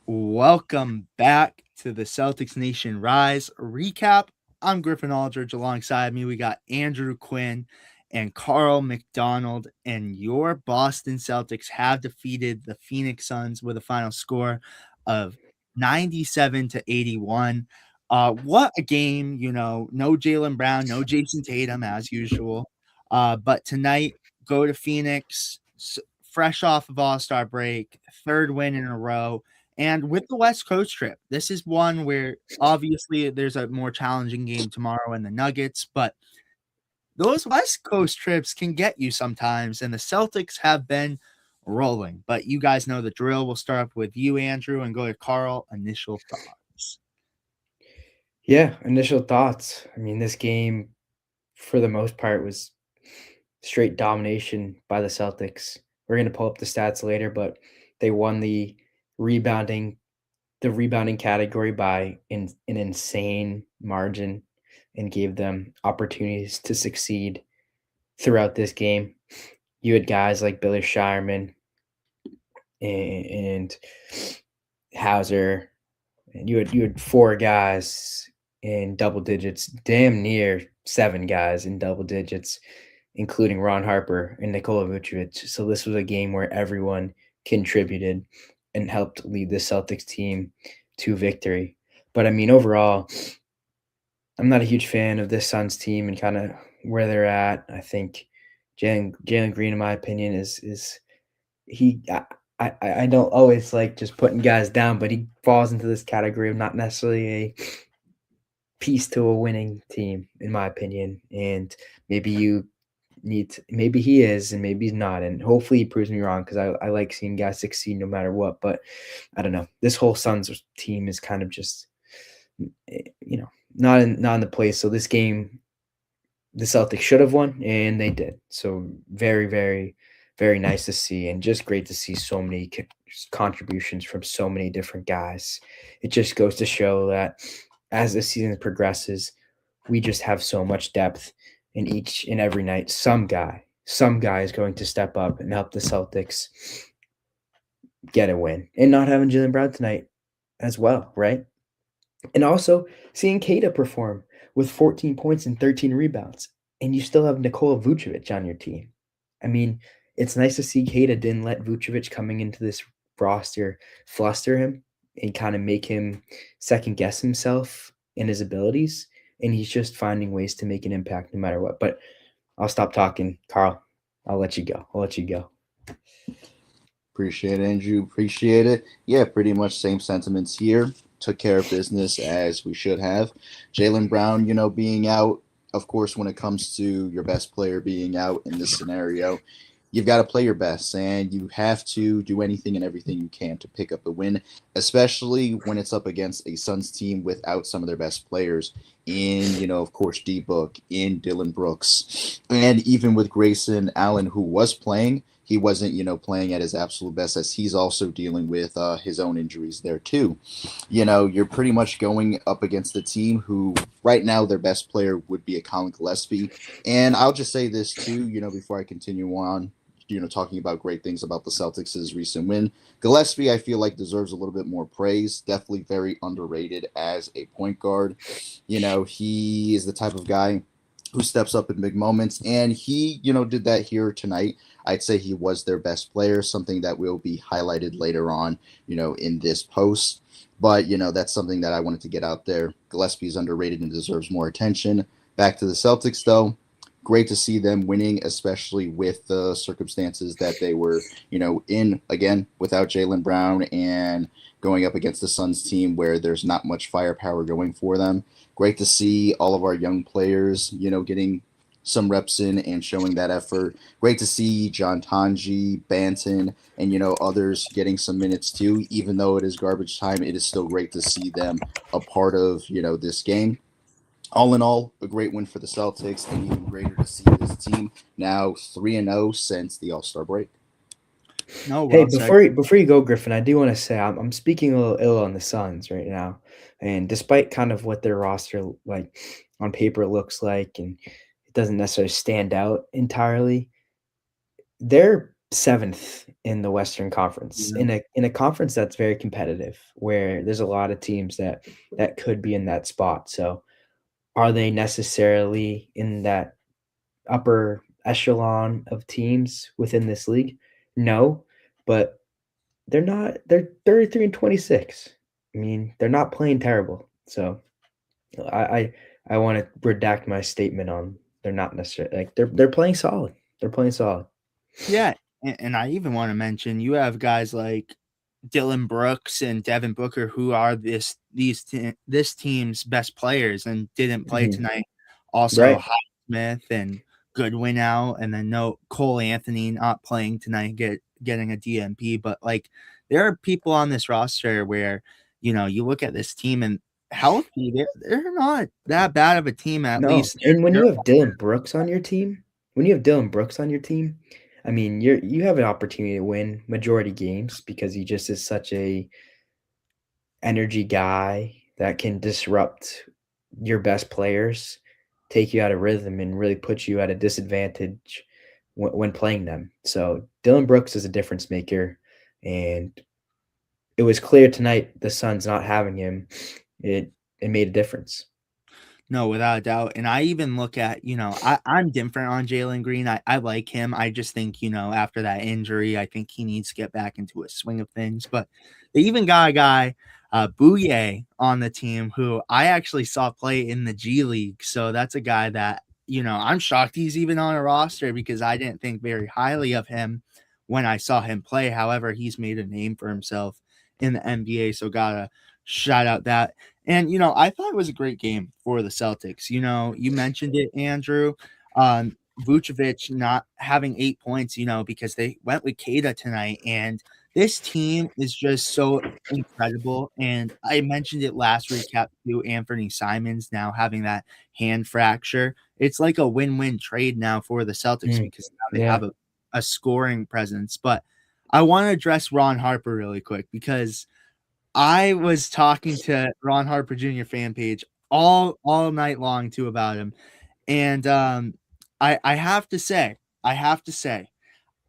Welcome back to the Celtics Nation Rise recap. I'm Griffin Aldrich. Alongside me, we got Andrew Quinn and Carl McDonald. And your Boston Celtics have defeated the Phoenix Suns with a final score of 97-81. What a game, no Jaylen Brown, no Jason Tatum as usual. But tonight, go to Phoenix, fresh off of All-Star break, third win in a row. And with the West Coast trip, this is one where obviously there's a more challenging game tomorrow in the Nuggets, but those West Coast trips can get you sometimes, and the Celtics have been rolling. But you guys know the drill. We'll start with you, Andrew, and go to Carl. Initial thoughts. Yeah, initial thoughts. I mean, this game, for the most part, was straight domination by the Celtics. We're going to pull up the stats later, but they won rebounding the rebounding category by an insane margin and gave them opportunities to succeed throughout this game. You had guys like Billy Shireman and Hauser, and you had four guys in double digits, damn near seven guys in double digits, including Ron Harper and Nikola Vucevic. So this was a game where everyone contributed and helped lead the Celtics team to victory. But I mean, overall, I'm not a huge fan of this Suns team and kind of where they're at. I think Jalen Green, in my opinion, is he. I don't always like just putting guys down, but he falls into this category of not necessarily a piece to a winning team, in my opinion. And maybe maybe he is, and maybe he's not. And hopefully he proves me wrong because I like seeing guys succeed no matter what. But I don't know. This whole Suns team is kind of just, not in the place. So this game, the Celtics should have won, and they did. So very, very, very nice to see, and just great to see so many contributions from so many different guys. It just goes to show that as the season progresses, we just have so much depth in each and every night. Some guy is going to step up and help the Celtics get a win. And not having Jaylen Brown tonight as well, right? And also seeing Kata perform with 14 points and 13 rebounds. And you still have Nikola Vucevic on your team. I mean, it's nice to see Kata didn't let Vucevic coming into this roster fluster him and kind of make him second guess himself and his abilities. And he's just finding ways to make an impact no matter what. But I'll stop talking. Carl, I'll let you go. Appreciate it, Andrew. Appreciate it. Yeah, pretty much same sentiments here. Took care of business as we should have. Jaylen Brown, being out, of course, when it comes to your best player being out in this scenario, you've got to play your best and you have to do anything and everything you can to pick up the win, especially when it's up against a Suns team without some of their best players in, of course, D Book, in Dylan Brooks, and even with Grayson Allen, who was playing. He wasn't, playing at his absolute best as he's also dealing with his own injuries there too. You're pretty much going up against the team who right now their best player would be a Colin Gillespie. And I'll just say this too, before I continue on, talking about great things about the Celtics' recent win. Gillespie, I feel like, deserves a little bit more praise. Definitely very underrated as a point guard. He is the type of guy who steps up in big moments, and he, did that here tonight. I'd say he was their best player, something that will be highlighted later on, in this post. But, that's something that I wanted to get out there. Gillespie is underrated and deserves more attention. Back to the Celtics, though. Great to see them winning, especially with the circumstances that they were, in, again, without Jaylen Brown and going up against the Suns team where there's not much firepower going for them. Great to see all of our young players, getting some reps in and showing that effort. Great to see John Tanji, Banton, and others getting some minutes too. Even though it is garbage time, it is still great to see them a part of this game. All in all, a great win for the Celtics, and even greater to see this team now 3-0 since the All Star break. No, Hey, well said. before you go, Griffin, I do want to say I'm speaking a little ill on the Suns right now, and despite kind of what their roster like on paper looks like, and it doesn't necessarily stand out entirely, their 7th in the Western Conference, Yeah. in a conference that's very competitive, where there's a lot of teams that could be in that spot. So, are they necessarily in that upper echelon of teams within this league? No, but they're not. They're 33-26. I mean, they're not playing terrible. So, I I, I want to redact my statement on they're not necessarily like they're playing solid. They're playing solid. Yeah, and I even wanna mention you have guys like Dylan Brooks and Devin Booker who are this team's best players and didn't play Mhm. tonight. Also, Right. Highsmith and Goodwin out, and then no Cole Anthony not playing tonight, getting a DNP. But like, there are people on this roster where you look at this team and healthy, they're not that bad of a team. At No, least and when they're you have Dylan Brooks on your team, I mean, you have an opportunity to win majority games because he just is such a energy guy that can disrupt your best players, take you out of rhythm, and really put you at a disadvantage when playing them. So Dylan Brooks is a difference maker, and it was clear tonight the Suns not having him, it made a difference. No, without a doubt. And I even look at, I'm different on Jalen Green. I like him. I just think, after that injury, I think he needs to get back into a swing of things. But they even got a guy, Bouye, on the team who I actually saw play in the G League. So that's a guy that, I'm shocked he's even on a roster because I didn't think very highly of him when I saw him play. However, he's made a name for himself in the NBA. So gotta shout out that. And, I thought it was a great game for the Celtics. You mentioned it, Andrew. Vucevic not having 8 points, because they went with Kada tonight. And this team is just so incredible. And I mentioned it last recap too. Anthony Simons now having that hand fracture. It's like a win-win trade now for the Celtics Mm, because now they yeah. have a scoring presence. But I want to address Ron Harper really quick because I was talking to Ron Harper Jr. fan page all night long too about him, and, I have to say,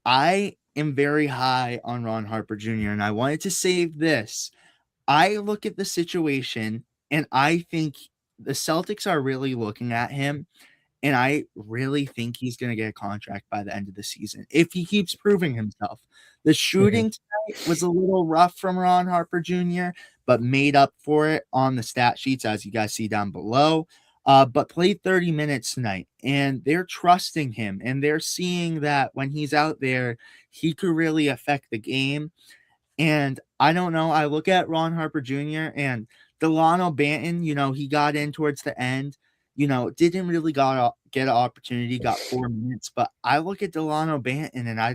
I am very high on Ron Harper Jr., and I wanted to save this. I look at the situation, and I think the Celtics are really looking at him, and I really think he's gonna get a contract by the end of the season if he keeps proving himself. The Mhm. shooting tonight was a little rough from Ron Harper Jr., but made up for it on the stat sheets, as you guys see down below. But played 30 minutes tonight, and they're trusting him, and they're seeing that when he's out there, he could really affect the game. And I don't know, I look at Ron Harper Jr. and Delano Banton, he got in towards the end, didn't really get an opportunity, got 4 minutes, but I look at Delano Banton and I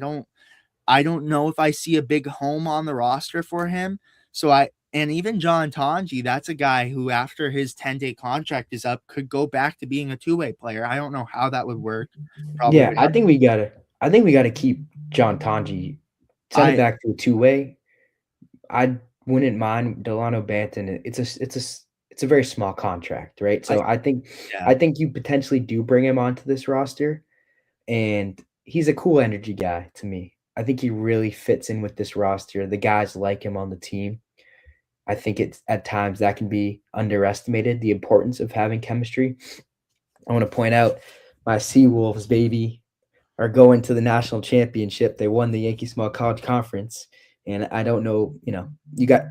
don't know if I see a big home on the roster for him. So and even John Tonji, that's a guy who after his 10-day contract is up could go back to being a two-way player. I don't know how that would work. Probably Yeah, would have I think we gotta keep John Tonji, send him I back to a two-way. I wouldn't mind Delano Banton. It's a very small contract, right? I So yeah. I think you potentially do bring him onto this roster, and he's a cool energy guy to me. I think he really fits in with this roster. The guys like him on the team. I think it's at times that can be underestimated, the importance of having chemistry. I want to point out my Seawolves, baby, are going to the national championship. They won the Yankee Small College Conference, and I don't know. You got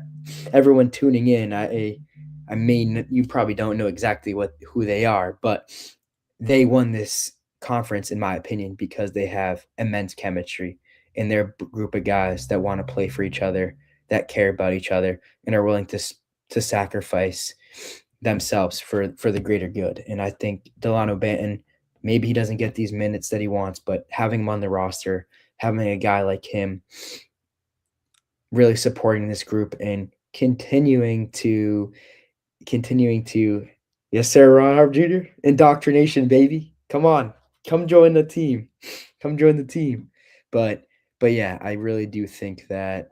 everyone tuning in. I mean, you probably don't know exactly who they are, but they won this conference, in my opinion, because they have immense chemistry and they're a group of guys that want to play for each other, that care about each other, and are willing to sacrifice themselves for the greater good. And I think Delano Banton, maybe he doesn't get these minutes that he wants, but having him on the roster, having a guy like him really supporting this group and continuing to yes sir, Ron Harper Jr. Indoctrination, baby. Come on. Come join the team. Come join the team. But yeah, I really do think that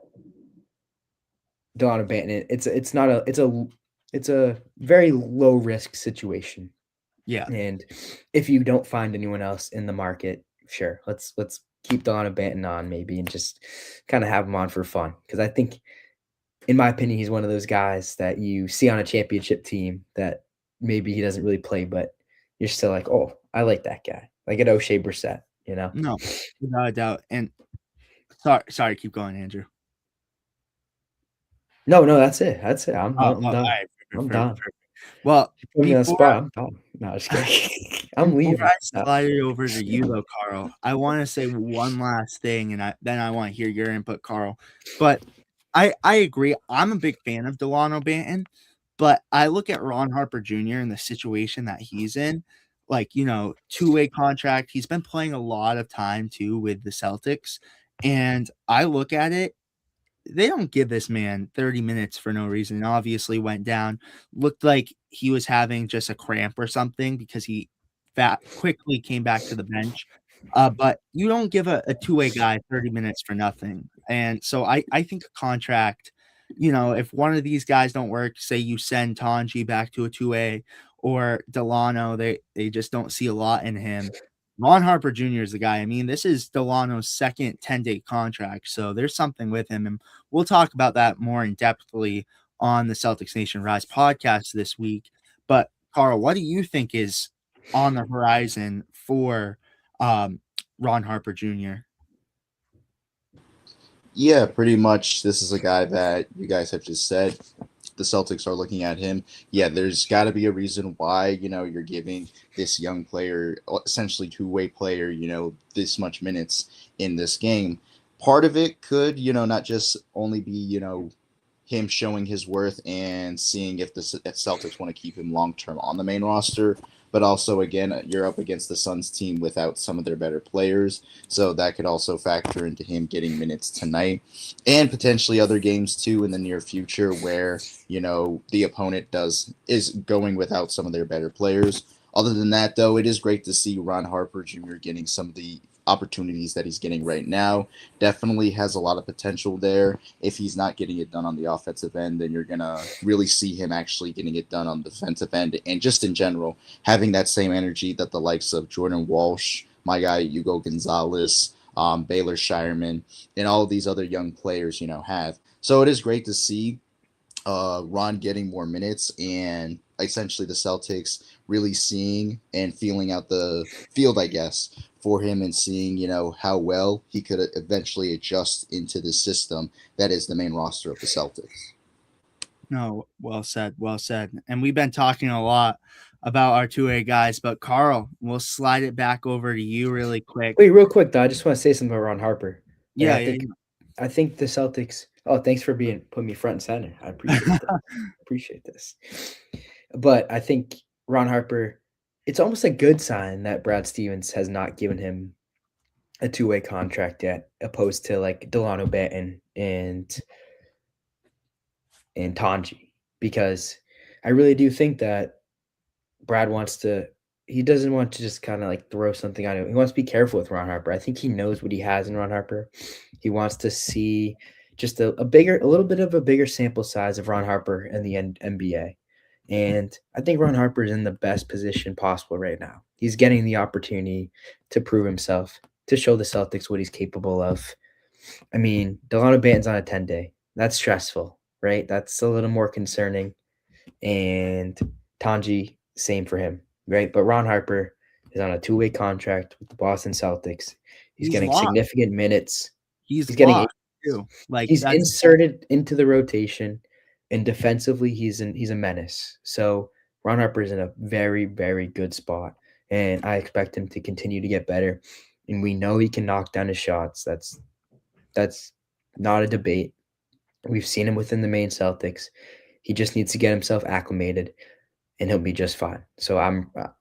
Delano Banton, it's not a it's a very low risk situation. Yeah. And if you don't find anyone else in the market, sure, let's keep Delano Banton on maybe and just kind of have him on for fun. Because I think, in my opinion, he's one of those guys that you see on a championship team that maybe he doesn't really play, but you're still like, oh, I like that guy. Like an O'Shea Brissett, you know? No, without a doubt. And sorry, keep going, Andrew. No, that's it. That's it. I'm All done. right, I'm perfect, done. perfect. Well, You put me on the before spot. I'm done. No, just kidding. I'm before leaving. I No. slide it over to you though, Carl, I want to say one last thing, and then I want to hear your input, Carl. But I agree. I'm a big fan of Delano Banton, but I look at Ron Harper Jr. and the situation that he's in, like, two-way contract. He's been playing a lot of time too with the Celtics, and I look at it. They don't give this man 30 minutes for no reason. Obviously went down, looked like he was having just a cramp or something because he quickly came back to the bench. But you don't give a two-way guy 30 minutes for nothing. And so I think a contract, if one of these guys don't work, say you send Tanji back to a two-way or Delano, they just don't see a lot in him. Ron Harper Jr. is the guy. I mean, this is Delano's second 10-day contract, so there's something with him, and we'll talk about that more in depthly on the Celtics Nation Rise podcast this week. But Carl, what do you think is on the horizon for Ron Harper Jr.? Yeah, pretty much. This is a guy that you guys have just said. The Celtics are looking at him. Yeah, there's got to be a reason why, you're giving this young player, essentially two-way player, this much minutes in this game. Part of it could, not just only be, him showing his worth and seeing if the Celtics want to keep him long-term on the main roster. But also, again, you're up against the Suns team without some of their better players. So that could also factor into him getting minutes tonight and potentially other games too in the near future where, the opponent is going without some of their better players. Other than that, though, it is great to see Ron Harper Jr. getting some of the opportunities that he's getting right now. Definitely has a lot of potential there. If he's not getting it done on the offensive end, then you're going to really see him actually getting it done on the defensive end and just in general having that same energy that the likes of Jordan Walsh, my guy Hugo Gonzalez, Baylor Shireman, and all of these other young players, have. So it is great to see Ron getting more minutes and essentially the Celtics really seeing and feeling out the field, I guess, for him and seeing, how well he could eventually adjust into the system that is the main roster of the Celtics. No, well said, well said. And we've been talking a lot about our two-way guys, but Carl, we'll slide it back over to you really quick. Wait, real quick though, I just want to say something about Ron Harper. Like, Yeah, I think the Celtics. Oh, thanks for putting me front and center. I appreciate that. Appreciate this. But I think Ron Harper, it's almost a good sign that Brad Stevens has not given him a two-way contract yet, opposed to like Delano Banton and Tanji, because I really do think that Brad he doesn't want to just kind of like throw something on him. He wants to be careful with Ron Harper. I think he knows what he has in Ron Harper. He wants to see just a little bit of a bigger sample size of Ron Harper in the NBA. And I think Ron Harper is in the best position possible right now. He's getting the opportunity to prove himself, to show the Celtics what he's capable of. I mean, Delano Banton's on a 10-day. That's stressful, right? That's a little more concerning. And Tanji, same for him, right? But Ron Harper is on a two-way contract with the Boston Celtics. He's getting locked. Significant minutes. He's getting too. Like he's inserted into the rotation, and defensively, he's a menace. So Ron Harper is in a very, very good spot, and I expect him to continue to get better. And we know he can knock down his shots. That's not a debate. We've seen him within the main Celtics. He just needs to get himself acclimated, and he'll be just fine. So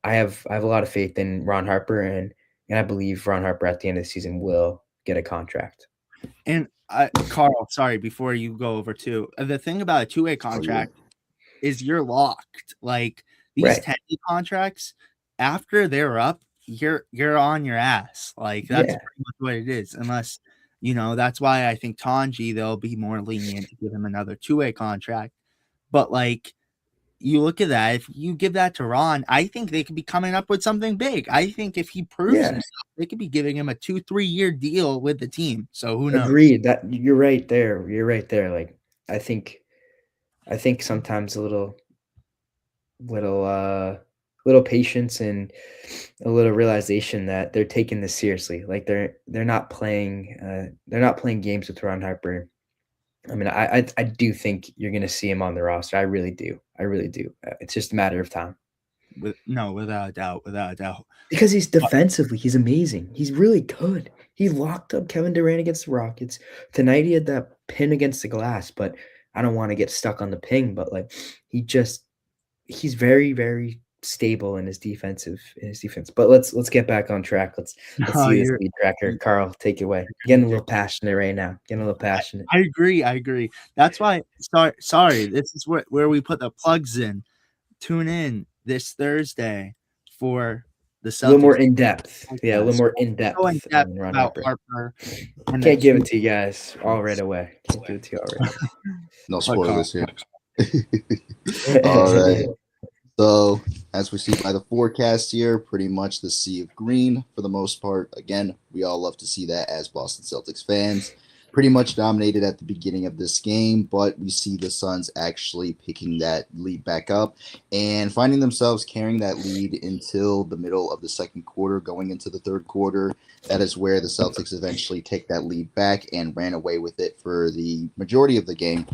I have a lot of faith in Ron Harper, and I believe Ron Harper at the end of the season will get a contract. And Carl, sorry, before you go over too, the thing about a two-way contract is you're locked. Like these 10-day contracts, after they're up, you're on your ass. Like that's pretty much what it is. Unless, that's why I think Tanji, they'll be more lenient to give him another two-way contract. But like you look at that. If you give that to Ron, I think they could be coming up with something big. I think if he proves himself, they could be giving him a 2-3 year deal with the team. So who knows? Agreed. That you're right there. You're right there. Like I think sometimes a little patience and a little realization that they're taking this seriously. Like they're not playing games with Ron Harper. I mean, I do think you're going to see him on the roster. I really do. It's just a matter of time. Without a doubt. Because he's defensively, he's amazing. He's really good. He locked up Kevin Durant against the Rockets. Tonight he had that pin against the glass, but I don't want to get stuck on the ping. But like he's very, very stable in his defense. But let's get back on track. Let's see this lead tracker. Carl, take it away. Getting a little passionate right now. I agree. That's why. Sorry. This is where we put the plugs in. Tune in this Thursday for the Celtics. A little more in depth. Yeah, a little more in depth. About Harper. Can't give it to you guys all right away. No spoilers here. All right. So, as we see by the forecast here, pretty much the sea of green for the most part. Again, we all love to see that as Boston Celtics fans. Pretty much dominated at the beginning of this game, but we see the Suns actually picking that lead back up and finding themselves carrying that lead until the middle of the second quarter, going into the third quarter. That is where the Celtics eventually take that lead back and ran away with it for the majority of the game.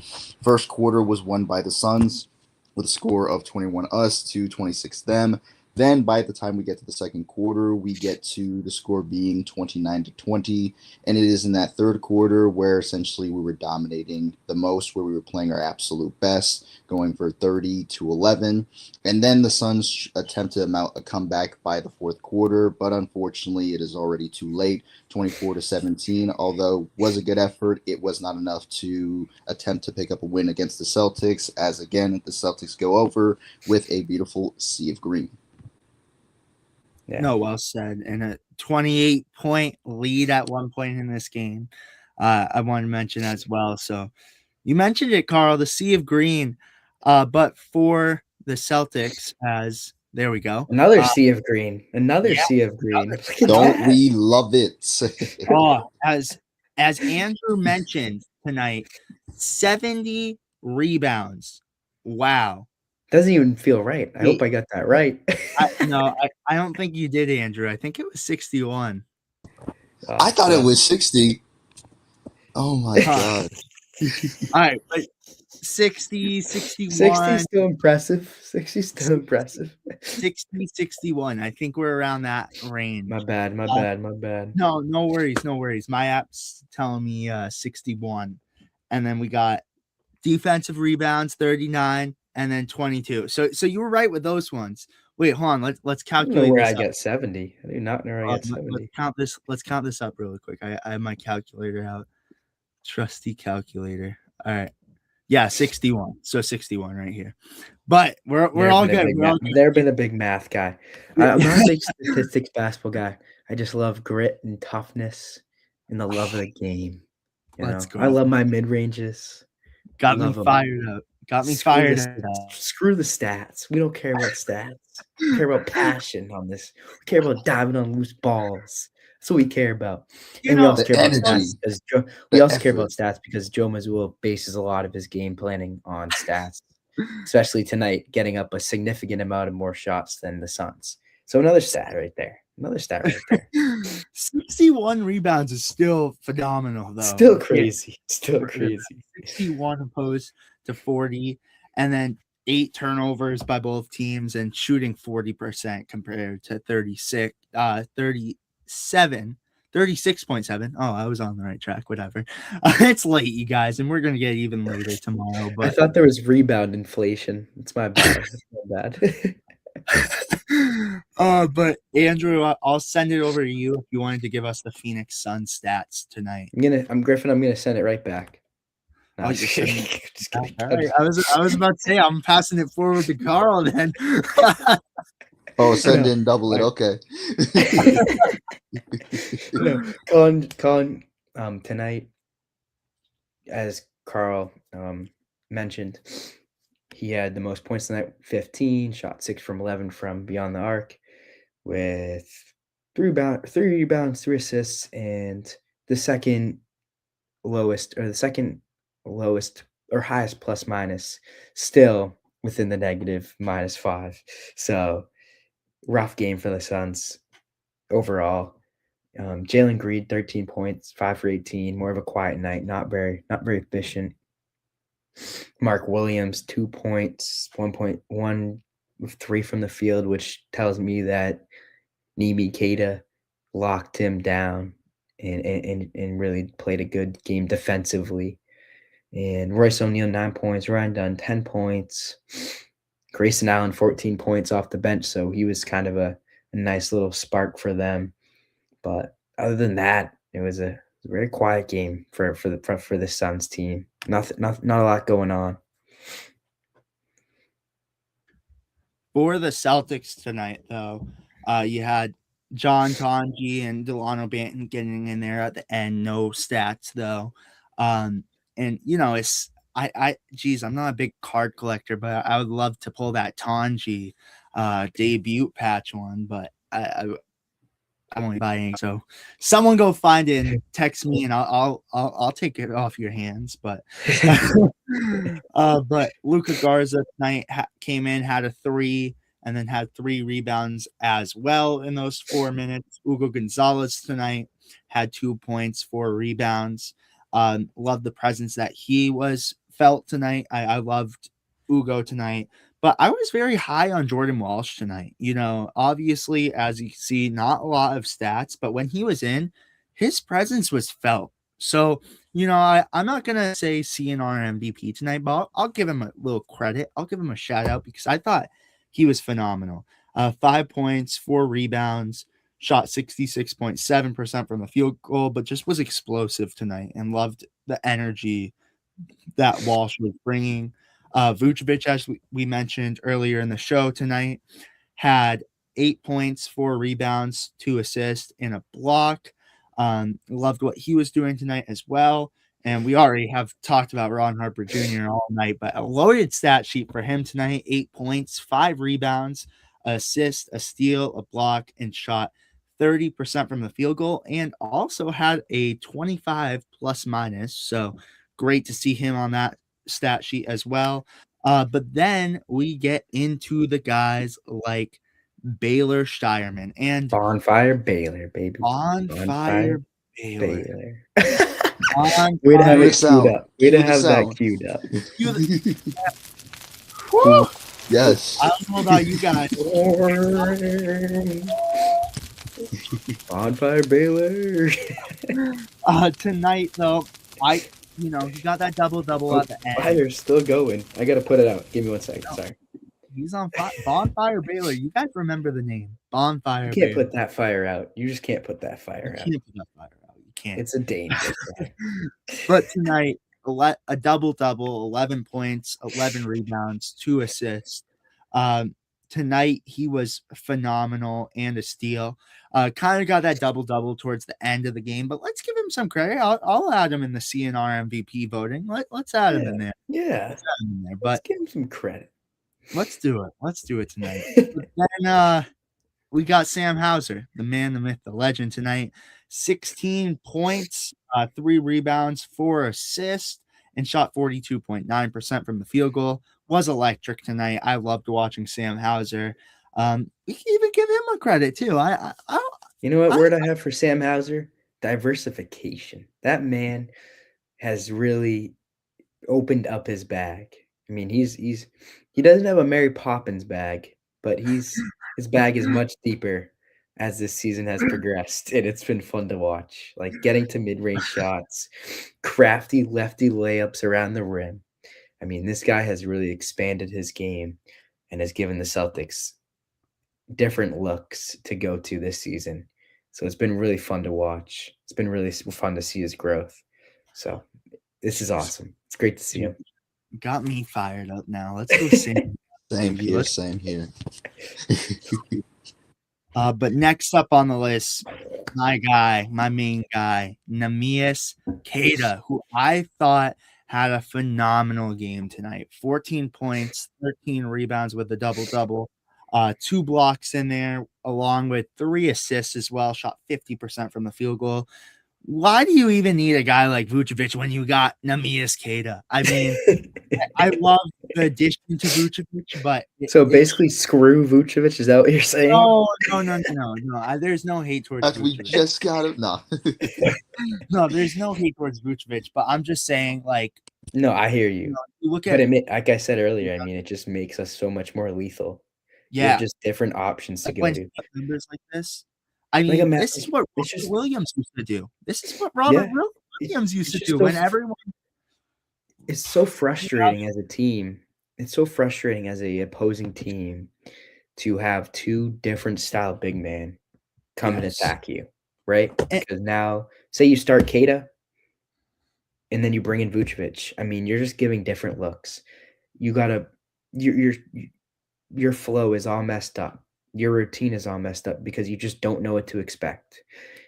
First quarter was won by the Suns with a score of 21 us to 26 them. Then by the time we get to the second quarter, we get to the score being 29-20. And it is in that third quarter where essentially we were dominating the most, where we were playing our absolute best, going for 30-11. And then the Suns attempt to mount a comeback by the fourth quarter, but unfortunately it is already too late, 24-17. Although was a good effort, it was not enough to attempt to pick up a win against the Celtics, as again, the Celtics go over with a beautiful sea of green. Yeah. No, well said. And a 28-point lead at one point in this game. I want to mention as well. So you mentioned it, Carl, the sea of green. But for the Celtics, there we go. Another sea of green. Sea of green. Don't we love it? As Andrew mentioned tonight, 70 rebounds. Wow. Doesn't even feel right. I hope I got that right. I don't think you did, Andrew. I think it was 61. I thought it was 60. Oh my God. All right, but 60, 61. 60 still impressive. 60 still impressive. 60, 61. I think we're around that range. My bad. No worries. My app's telling me 61. And then we got defensive rebounds, 39. And then 22. So you were right with those ones. Wait, hold on. Let's calculate. I don't know where I get 70. I do not know where I get 70. Let's count this up really quick. I have my calculator out. Trusty calculator. All right. Yeah, 61. So 61 right here. But we're all good. Never been a big math guy. I'm not a big statistics basketball guy. I just love grit and toughness and the love of the game. Let's go. I love my mid ranges. Got me fired up. Screw the stats. We don't care about stats. We care about passion on this. We care about diving on loose balls. That's what we care about. And we also care about stats because Joe Mazzulla bases a lot of his game planning on stats, especially tonight, getting up a significant amount of more shots than the Suns. So another stat right there. 61 rebounds is still phenomenal, though. Still crazy. 61 opposed to 40, and then 8 turnovers by both teams, and shooting 40% compared to 36.7. Oh, I was on the right track. Whatever. It's late, you guys, and we're gonna get even later tomorrow. But I thought there was rebound inflation. It's my bad. But Andrew, I'll send it over to you if you wanted to give us the Phoenix Suns stats tonight. I'm Griffin. I'm gonna send it right back. No, just kidding. Right. I was about to say I'm passing it forward to Carl then. Send in double it. Okay. Colin, tonight, as Carl mentioned, He had the most points tonight, 15, shot 6 from 11 from beyond the arc with 3 rebounds, 3 assists, and the second lowest or highest plus minus still within the negative -5. So rough game for the Suns overall. Jalen Green, 13 points, 5 for 18, more of a quiet night, not very efficient. Mark Williams, 2 points, 1.1 with 3 from the field, which tells me that Nimi Keita locked him down and really played a good game defensively. And Royce O'Neal, 9 points, Ryan Dunn, 10 points, Grayson Allen, 14 points off the bench, so he was kind of a nice little spark for them. But other than that, it was a very quiet game for the Suns team. Not a lot going on. For the Celtics tonight, though, you had John Tonji and Delano Banton getting in there at the end. No stats though, and it's I'm not a big card collector, but I would love to pull that Tonji debut patch one, but I won't buy any. So someone go find it and text me, and I'll take it off your hands. But but Luka Garza tonight came in, had a 3, and then had 3 rebounds as well in those 4 minutes. Hugo Gonzalez tonight had 2 points, 4 rebounds. Loved the presence that he felt tonight. I loved Hugo tonight. But I was very high on Jordan Walsh tonight. Obviously, as you see, not a lot of stats, but when he was in, his presence was felt. So, I'm not going to say CNR MVP tonight, but I'll give him a little credit. I'll give him a shout out because I thought he was phenomenal. 5 points, 4 rebounds, shot 66.7% from the field goal, but just was explosive tonight and loved the energy that Walsh was bringing. Vucevic, as we mentioned earlier in the show tonight, had 8 points, 4 rebounds, 2 assists, and a block. Loved what he was doing tonight as well. And we already have talked about Ron Harper Jr. all night, but a loaded stat sheet for him tonight: 8 points, 5 rebounds, an assist, a steal, a block, and shot 30% from the field goal, and also had a 25 plus minus. So great to see him on that stat sheet as well. But then we get into the guys like Baylor Steierman and Bonfire Baylor, baby. Bonfire Baylor. Way to have it queued up. Way to have that queued up. Yes. I don't know about you guys. Bonfire Baylor. Tonight, though, he got that double-double at the end. Fire's still going. I got to put it out. Give me 1 second. Sorry. He's on fire. Bonfire Baylor. You guys remember the name. Bonfire You can't Baylor. put that fire out. You just can't put that fire out. You can't put that fire out. You can't. It's a dangerous fire. But tonight, a double-double, 11 points, 11 rebounds, 2 assists. Tonight, he was phenomenal and a steal. Kind of got that double-double towards the end of the game, but let's give him some credit. I'll add him in the CNR MVP voting. Let's add him in there. Yeah. Let's add him in there. Let's give him some credit. Let's do it. Let's do it tonight. Then we got Sam Hauser, the man, the myth, the legend tonight. 16 points, 3 rebounds, 4 assists, and shot 42.9% from the field goal. Was electric tonight. I loved watching Sam Hauser. We can even give him a credit too. You know what word I have for Sam Hauser? Diversification. That man has really opened up his bag. I mean, he doesn't have a Mary Poppins bag, but his bag is much deeper as this season has progressed, and it's been fun to watch. Like getting to mid-range shots, crafty lefty layups around the rim. I mean, this guy has really expanded his game and has given the Celtics different looks to go to this season. So it's been really fun to watch. It's been really fun to see his growth. So this is awesome. It's great to see him. Got me fired up now. Let's go Sam. Same here. Same here. But next up on the list, my main guy, Neemias Queta, who I thought had a phenomenal game tonight. 14 points, 13 rebounds with a double-double, 2 blocks in there, along with 3 assists as well, shot 50% from the field goal. Why do you even need a guy like Vucevic when you got Neemias Queta? I mean, I love the addition to Vucevic, but So it's basically, screw Vucevic. Is that what you're saying? no. There's no hate towards After we Vucevic. just got him, no. No, there's no hate towards Vucevic, but I'm just saying, like, No, I hear you you. know, you look But at like I said earlier, I mean, it just makes us so much more lethal. You have yeah, just different options to like go when you to. have numbers like this. I Like, mean, this is what it's Robert just Williams used to do. This is what yeah. Williams used It's to just do so when everyone, it's so you know, frustrating as a team. It's so frustrating as a opposing team to have two different style big men come and yes. attack you, right? And Because now, say you start Keita and then you bring in Vucevic. I mean, you're just giving different looks. You gotta your flow is all messed up. Your routine is all messed up because you just don't know what to expect.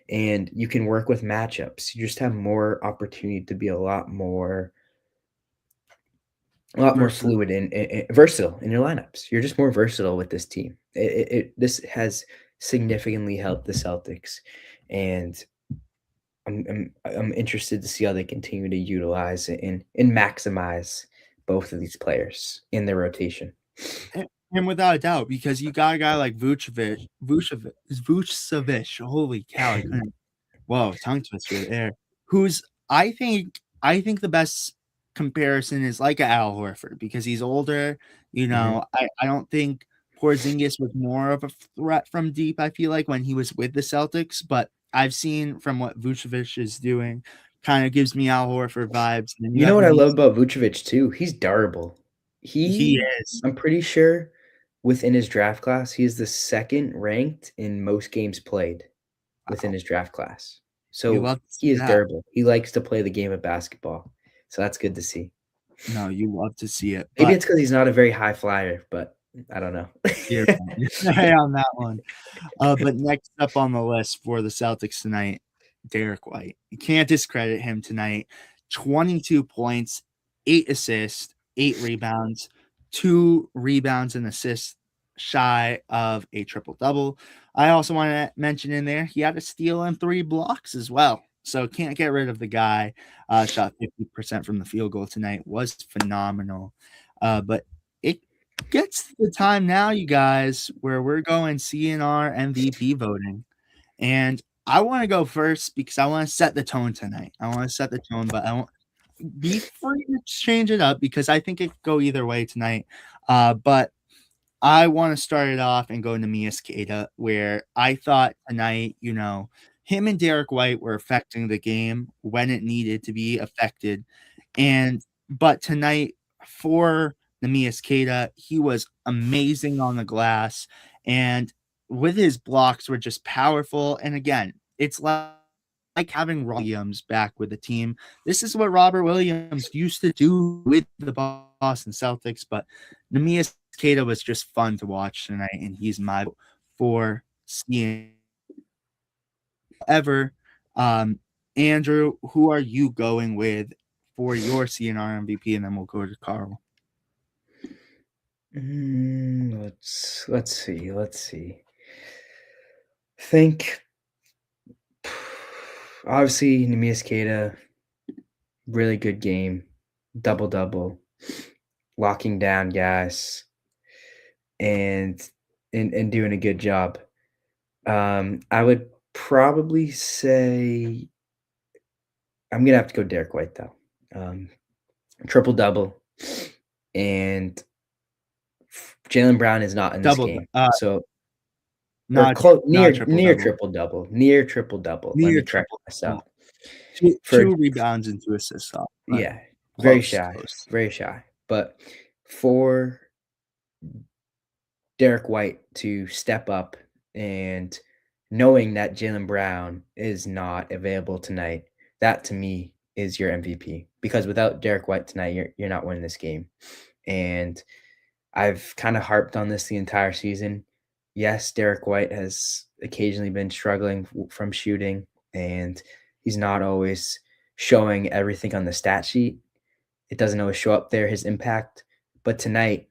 And you can work with matchups. You just have more opportunity to be a lot more versatile. fluid and versatile in your lineups. You're just more versatile with this team. This has significantly helped the Celtics, and I'm interested to see how they continue to utilize and maximize both of these players in their rotation. And without a doubt, because you got a guy like Vucevic. Holy cow, I couldn't. Whoa, tongue twister there. Who's I think the best comparison is like a Al Horford because he's older. Mhm. I don't think Porzingis was more of a threat from deep. I feel like when he was with the Celtics, but I've seen from what Vucevic is doing, kind of gives me Al Horford vibes. And then you You know have what I love Neemias. about Vucevic too? He's durable. He He is. I'm pretty sure within his draft class, he is the second ranked in most games played within Wow, his draft class. you So love to see he is that. durable. He likes to play the game of basketball. So that's good to see. No, you love to see it, Maybe but it's because he's not a very high flyer, but I don't know. you're right. You're right on that one. But next up on the list for the Celtics tonight, Derek White. You can't discredit him tonight. 22 points, 8 assists, 8 rebounds, 2 rebounds and assists shy of a triple double. I also want to mention in there he had a steal and 3 blocks as well. So can't get rid of the guy. Shot 50% from the field goal tonight. Was phenomenal. But it gets to the time now, you guys, where we're going CNR MVP voting. And I want to go first because I want to set the tone tonight. I want to set the tone, but I won't be free to change it up because I think it could go either way tonight. But I want to start it off and go to Neemias Queta, where I thought tonight, him and Derek White were affecting the game when it needed to be affected. But tonight for Neemias Queta, he was amazing on the glass, and with his blocks were just powerful. And again, it's like having Robert Williams back with the team. This is what Robert Williams used to do with the Boston Celtics, but Neemias Queta was just fun to watch tonight, and he's my vote for seeing ever. Andrew, who are you going with for your CNR MVP? And then we'll go to Carl. Let's see. Let's see. Think obviously Neemias Queta, really good game, double double, locking down guys, and and doing a good job. I would probably say I'm gonna have to go Derek White though. Triple double, and Jalen Brown is not in this Double, game, so or not not triple near double, triple double, near triple double. Let near me correct triple myself. double. Two, For two rebounds and 2 assists off, but yeah, close, close. very shy. But for Derek White to step up and knowing that Jalen Brown is not available tonight, that to me is your MVP because without Derek White tonight, you're not winning this game. And I've kind of harped on this the entire season. Yes, Derek White has occasionally been struggling from shooting, and he's not always showing everything on the stat sheet. it doesn't always show up there, his impact. But tonight,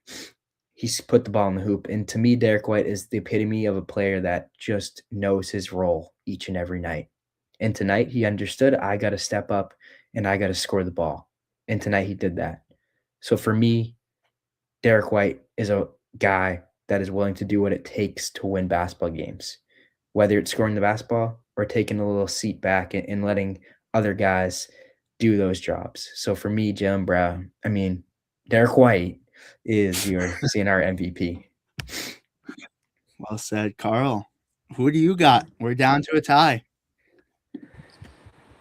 he's put the ball in the hoop. And to me, Derek White is the epitome of a player that just knows his role each and every night. And tonight, he understood, I got to step up and I got to score the ball. And tonight, he did that. So for me, Derek White is a guy that is willing to do what it takes to win basketball games, whether it's scoring the basketball or taking a little seat back and letting other guys do those jobs. So for me, Derek White is your CNR MVP. Well said, Carl. Who do you got? We're down to a tie.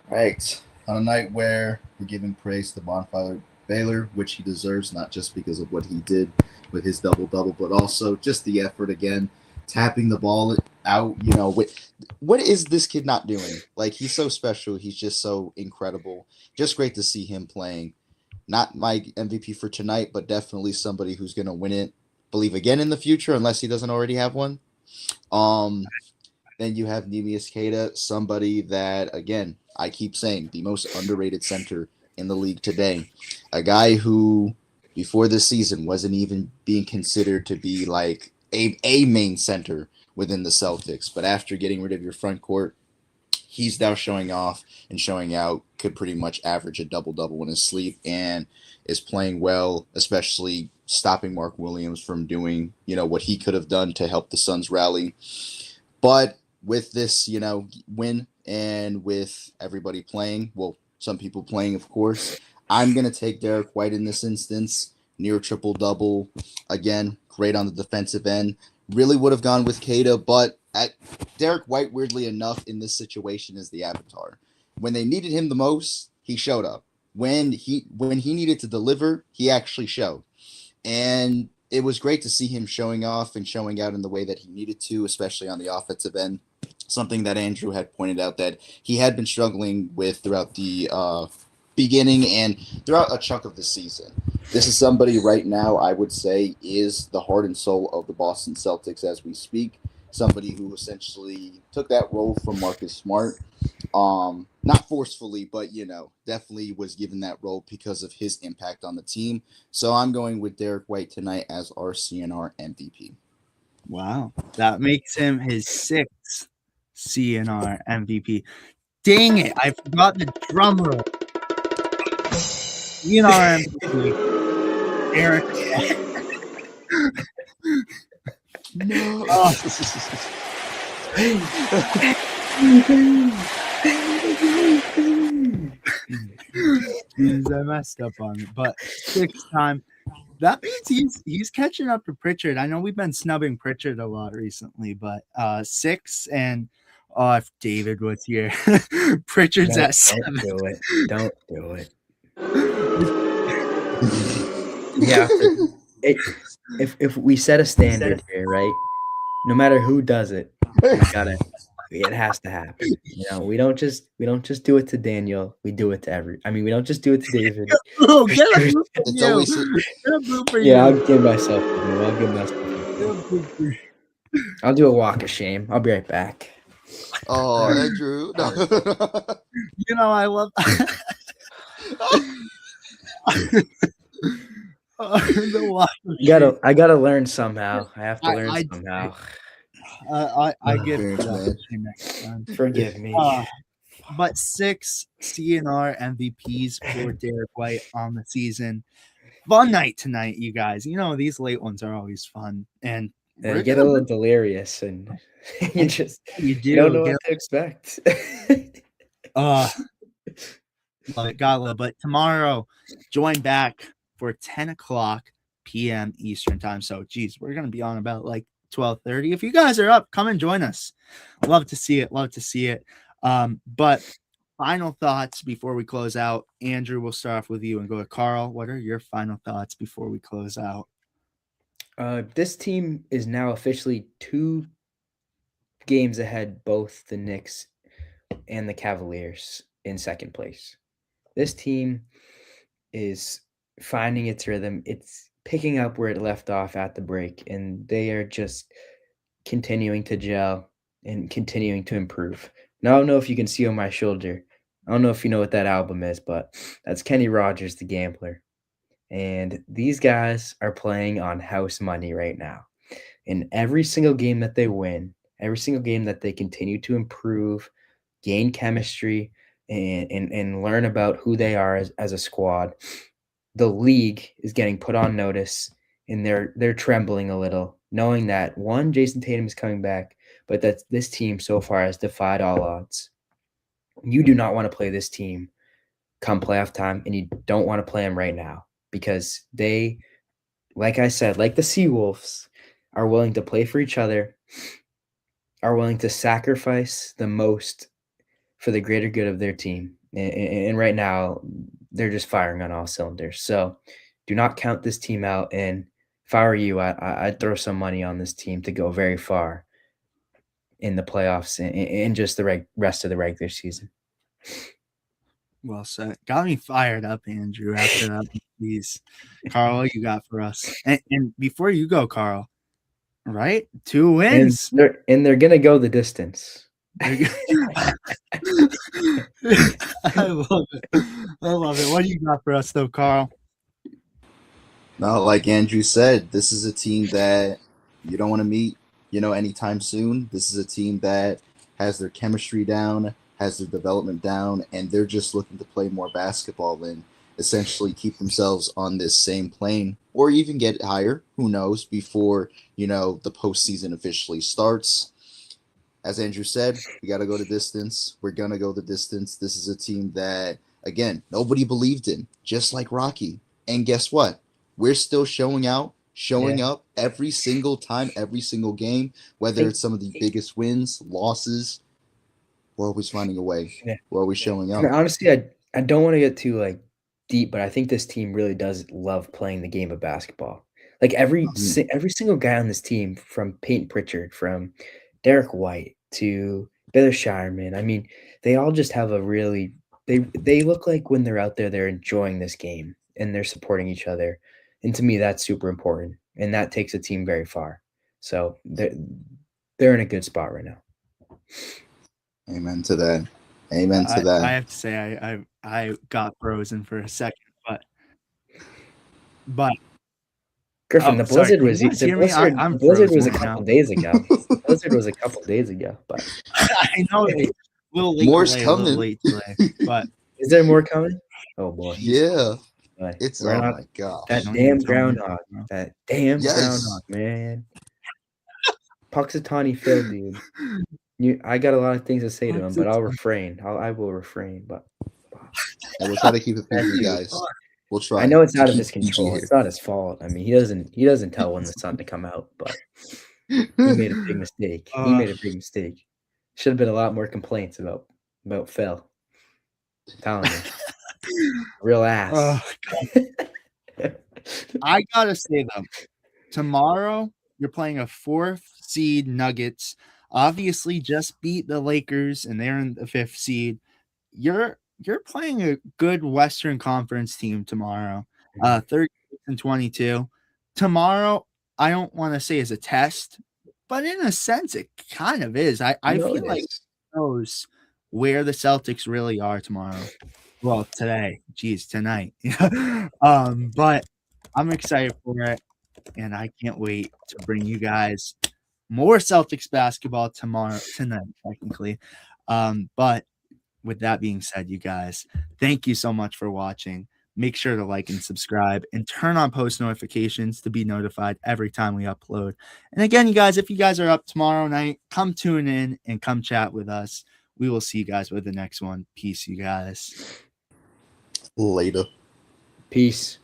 Right. On a night where we're giving praise to Bonfire Baylor, which he deserves, not just because of what he did with his double-double, but also just the effort again, tapping the ball out. What is this kid not doing? Like, he's so special. He's just so incredible. Just great to see him playing. Not my MVP for tonight, but definitely somebody who's going to win it, believe again in the future, unless he doesn't already have one. Then you have Neemias Queta, somebody that, again, I keep saying, the most underrated center in the league today. A guy who, before this season, wasn't even being considered to be like a main center within the Celtics. But after getting rid of your front court, he's now showing off and showing out, could pretty much average a double-double in his sleep, and is playing well, especially stopping Mark Williams from doing, what he could have done to help the Suns rally. But with this, win, and with everybody playing, well, some people playing, of course, I'm going to take Derek White in this instance. Near triple-double. Again, great on the defensive end. Really would have gone with Queta, but Derek White, weirdly enough, in this situation is the avatar. When they needed him the most, he showed up. When he needed to deliver, he actually showed. And it was great to see him showing off and showing out in the way that he needed to, especially on the offensive end. Something that Andrew had pointed out that he had been struggling with throughout the beginning and throughout a chunk of the season. This is somebody right now I would say is the heart and soul of the Boston Celtics as we speak. Somebody who essentially took that role from Marcus Smart. Not forcefully, but, definitely was given that role because of his impact on the team. So I'm going with Derek White tonight as our CNR MVP. Wow. That makes him his sixth CNR MVP. Dang it. I forgot the drum roll. CNR MVP. Derek. No. Jeez, I messed up on it, but sixth time. That means he's catching up to Pritchard. I know we've been snubbing Pritchard a lot recently, but 6 and if David was here, Pritchard's at 7. Don't do it. Yeah. If we set a standard here, right? No matter who does it, it has to happen. We don't just do it to Daniel. We do it to we don't just do it to David. I'll give myself I'll do a walk of shame. I'll be right back. Oh, Andrew. No. I love the walk of shame. I gotta learn somehow. I have to learn somehow. I get it next time. Forgive me. But 6 CNR MVPs for Derek White on the season. Fun night tonight, you guys. These late ones are always fun, and you get a little delirious, and you don't know what to expect. But tomorrow, join back for 10 o'clock p.m. Eastern time. So, geez, we're gonna be on about like 12:30. If you guys are up, come and join us. Love to see it. But final thoughts before we close out. Andrew, we'll start off with you and go to Carl. What are your final thoughts before we close out? This team is now officially 2 games ahead, both the Knicks and the Cavaliers in second place. This team is finding its rhythm. It's picking up where it left off at the break, and they are just continuing to gel and continuing to improve. Now, I don't know if you can see on my shoulder. I don't know if you know what that album is, but that's Kenny Rogers, The Gambler. And these guys are playing on house money right now. In every single game that they win, every single game that they continue to improve, gain chemistry, and learn about who they are as a squad, the league is getting put on notice, and they're trembling a little, knowing that one, Jason Tatum is coming back, but that this team so far has defied all odds. You do not want to play this team come playoff time, and you don't want to play them right now because they, like I said, like the Seawolves, are willing to play for each other, are willing to sacrifice the most for the greater good of their team. And right now, they're just firing on all cylinders. So do not count this team out. And if I were you, I'd throw some money on this team to go very far in the playoffs and just the rest of the regular season. Well said. Got me fired up, Andrew, after that. Please. Carl, what you got for us? And before you go, Carl, right? 2 wins. And they're going to go the distance. I love it. I love it. What do you got for us, though, Carl? No, like Andrew said, this is a team that you don't want to meet, anytime soon. This is a team that has their chemistry down, has their development down, and they're just looking to play more basketball and essentially keep themselves on this same plane or even get higher, who knows, before, the postseason officially starts. As Andrew said, we got to go the distance. We're going to go the distance. This is a team that, again, nobody believed in, just like Rocky. And guess what? We're still showing up every single time, every single game, whether it's some of the biggest wins, losses. We're always finding a way. Yeah. We're always showing up. Honestly, I don't want to get too deep, but I think this team really does love playing the game of basketball. Like every single guy on this team, from Peyton Pritchard, from Derek White to Baylor Shireman, I mean, they all just have a really they look like when they're out there, they're enjoying this game and they're supporting each other. And to me, that's super important, and that takes a team very far. So they're in a good spot right now. Amen to that. Amen to that. I have to say, I got frozen for a second, but Griffin, the blizzard was a couple days ago. The blizzard was a couple days ago, but I know a little late More's delay, coming. A little late delay, but is there more coming? Oh boy, yeah. Boy. It's oh my god. That damn groundhog. That damn groundhog, man. Puxatawny Phil, dude. I got a lot of things to say to him, but I'll refrain. I will refrain, but we'll try to keep it PG, guys. We'll try. I know it's out of his control. It's not his fault. I mean, he doesn't tell when the sun to come out, but he made a big mistake. Should have been a lot more complaints about Phil. I'm telling you. Real ass. I gotta say though, tomorrow you're playing a 4th seed Nuggets. Obviously, just beat the Lakers, and they're in the 5th seed. You're playing a good Western Conference team tomorrow. 36-22. Tomorrow, I don't want to say is a test, but in a sense, it kind of is. I feel like it knows where the Celtics really are tomorrow. Well, today. Geez, tonight. But I'm excited for it, and I can't wait to bring you guys more Celtics basketball tonight, technically. But with that being said, you guys, thank you so much for watching. Make sure to like and subscribe and turn on post notifications to be notified every time we upload. And again, you guys, if you guys are up tomorrow night, come tune in and come chat with us. We will see you guys with the next one. Peace, you guys. Later. Peace.